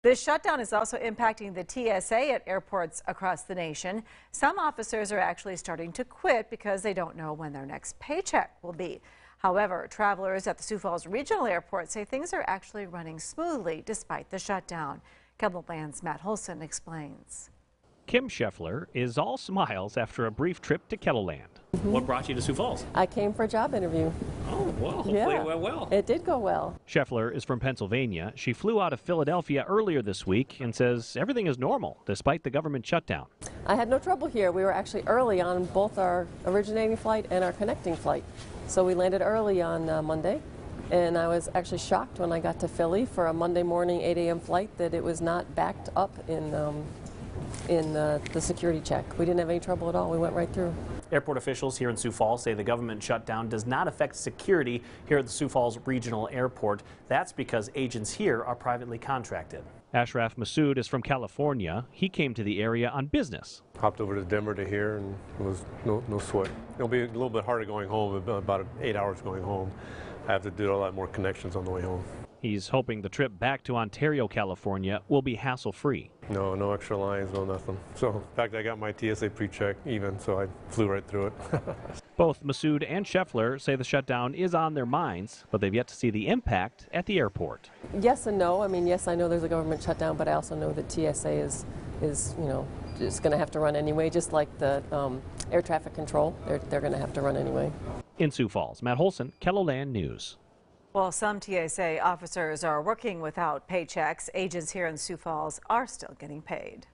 This shutdown is also impacting the TSA at airports across the nation. Some officers are actually starting to quit because they don't know when their next paycheck will be. However, travelers at the Sioux Falls Regional Airport say things are actually running smoothly despite the shutdown. KELOLAND's Matt Holson explains. Kim Scheffler is all smiles after a brief trip to KELOLAND. What brought you to Sioux Falls? I came for a job interview. Oh, well, hopefully it went well. It did go well. Scheffler is from Pennsylvania. She flew out of Philadelphia earlier this week and says everything is normal despite the government shutdown. I had no trouble here. We were actually early on both our originating flight and our connecting flight. So we landed early on Monday, and I was actually shocked when I got to Philly for a Monday morning 8 a.m. flight that it was not backed up in the security check. We didn't have any trouble at all. We went right through. Airport officials here in Sioux Falls say the government shutdown does not affect security here at the Sioux Falls Regional Airport. That's because agents here are privately contracted. Ashraf Massoud is from California. He came to the area on business. Hopped over to Denver to here, and it was no sweat. It'll be a little bit harder going home, about 8 hours going home. I have to do a lot more connections on the way home. He's hoping the trip back to Ontario, California will be hassle-free. No extra lines, no nothing. So, in fact, I got my TSA pre-check even, so I flew right through it. Both Massoud and Scheffler say the shutdown is on their minds, but they've yet to see the impact at the airport. Yes and no. I mean, yes, I know there's a government shutdown, but I also know that TSA is just going to have to run anyway, just like the air traffic control. They're going to have to run anyway. In Sioux Falls, Matt Holson, KELOLAND News. While some TSA officers are working without paychecks, agents here in Sioux Falls are still getting paid.